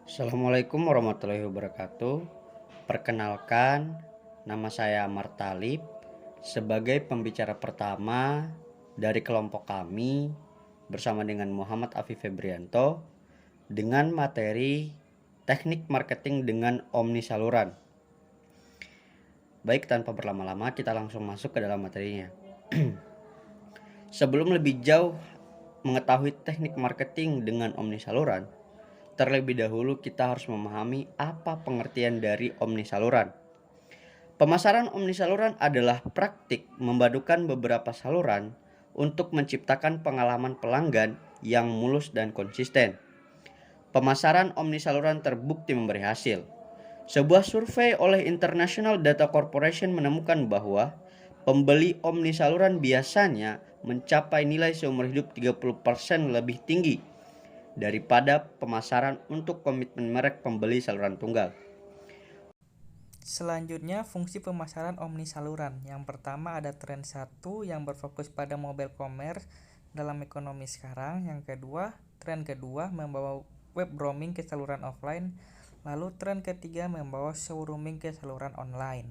Assalamualaikum warahmatullahi wabarakatuh. Perkenalkan, nama saya Amar Talib sebagai pembicara pertama dari kelompok kami bersama dengan Muhammad Afif Febrianto dengan materi teknik marketing dengan omni saluran. Baik, tanpa berlama-lama kita langsung masuk ke dalam materinya. Sebelum lebih jauh mengetahui teknik marketing dengan omni saluran, terlebih dahulu kita harus memahami apa pengertian dari omni saluran. Pemasaran omni saluran adalah praktik memadukan beberapa saluran untuk menciptakan pengalaman pelanggan yang mulus dan konsisten. Pemasaran omni saluran terbukti memberi hasil. Sebuah survei oleh International Data Corporation menemukan bahwa pembeli omni saluran biasanya mencapai nilai seumur hidup 30% lebih tinggi daripada pemasaran untuk komitmen merek pembeli saluran tunggal. Selanjutnya, fungsi pemasaran omni saluran. Yang pertama ada tren satu yang berfokus pada mobile commerce dalam ekonomi sekarang. Yang kedua, tren kedua membawa web browsing ke saluran offline. Lalu tren ketiga membawa showrooming ke saluran online.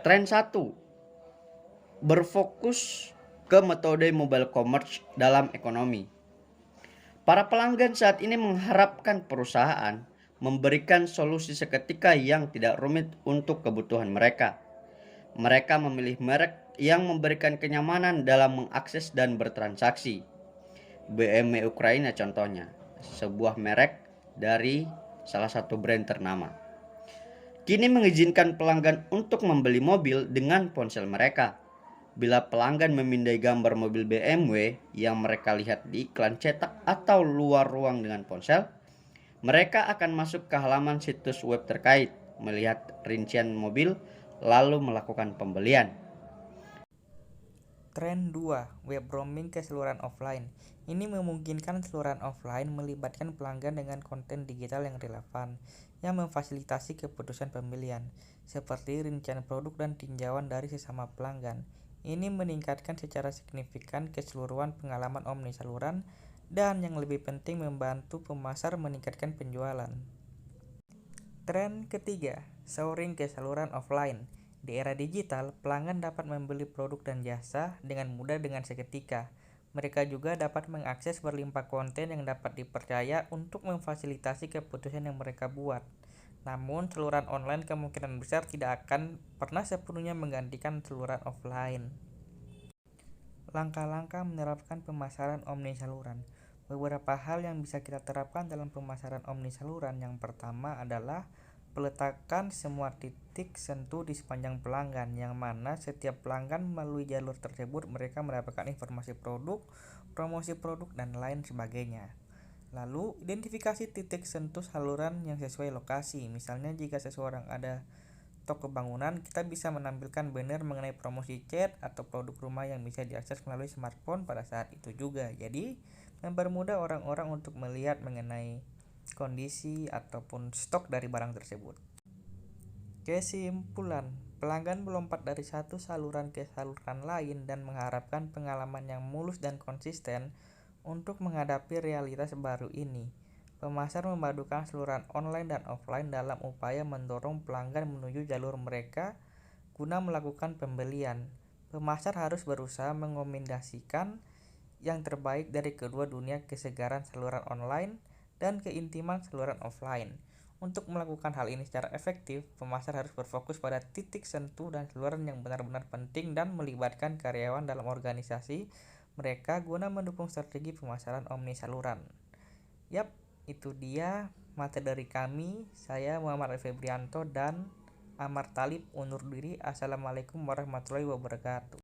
Tren 1 berfokus ke metode mobile commerce dalam ekonomi. Para pelanggan saat ini mengharapkan perusahaan memberikan solusi seketika yang tidak rumit untuk kebutuhan mereka. Mereka memilih merek yang memberikan kenyamanan dalam mengakses dan bertransaksi. BMW Ukraina contohnya, sebuah merek dari salah satu brand ternama. Kini mengizinkan pelanggan untuk membeli mobil dengan ponsel mereka. Bila pelanggan memindai gambar mobil BMW yang mereka lihat di iklan cetak atau luar ruang dengan ponsel, mereka akan masuk ke halaman situs web terkait, melihat rincian mobil, lalu melakukan pembelian. Tren 2, web browsing ke saluran offline. Ini memungkinkan saluran offline melibatkan pelanggan dengan konten digital yang relevan, yang memfasilitasi keputusan pembelian, seperti rincian produk dan tinjauan dari sesama pelanggan. Ini meningkatkan secara signifikan keseluruhan pengalaman omni saluran dan yang lebih penting membantu pemasar meningkatkan penjualan. Tren ketiga, showrooming ke saluran offline. Di era digital, pelanggan dapat membeli produk dan jasa dengan mudah dengan seketika. Mereka juga dapat mengakses berlimpah konten yang dapat dipercaya untuk memfasilitasi keputusan yang mereka buat. Namun, saluran online kemungkinan besar tidak akan pernah sepenuhnya menggantikan saluran offline. Langkah-langkah menerapkan pemasaran omni saluran. Beberapa hal yang bisa kita terapkan dalam pemasaran omni saluran. Yang pertama adalah peletakan semua titik sentuh di sepanjang pelanggan, yang mana setiap pelanggan melalui jalur tersebut mereka mendapatkan informasi produk, promosi produk, dan lain sebagainya. Lalu, identifikasi titik sentuh saluran yang sesuai lokasi. Misalnya jika seseorang ada toko bangunan, kita bisa menampilkan banner mengenai promosi cat atau produk rumah yang bisa diakses melalui smartphone pada saat itu juga. Jadi, mempermudah orang-orang untuk melihat mengenai kondisi ataupun stok dari barang tersebut. Kesimpulan, pelanggan melompat dari satu saluran ke saluran lain dan mengharapkan pengalaman yang mulus dan konsisten untuk menghadapi realitas baru ini. Pemasar memadukan saluran online dan offline dalam upaya mendorong pelanggan menuju jalur mereka guna melakukan pembelian. Pemasar harus berusaha mengombinasikan yang terbaik dari kedua dunia, kesegaran saluran online dan keintiman saluran offline. Untuk melakukan hal ini secara efektif, pemasar harus berfokus pada titik sentuh dan saluran yang benar-benar penting dan melibatkan karyawan dalam organisasi mereka guna mendukung strategi pemasaran omni saluran. Yap, itu dia materi dari kami. Saya Muhammad Febrianto dan Amar Talib undur diri. Assalamualaikum warahmatullahi wabarakatuh.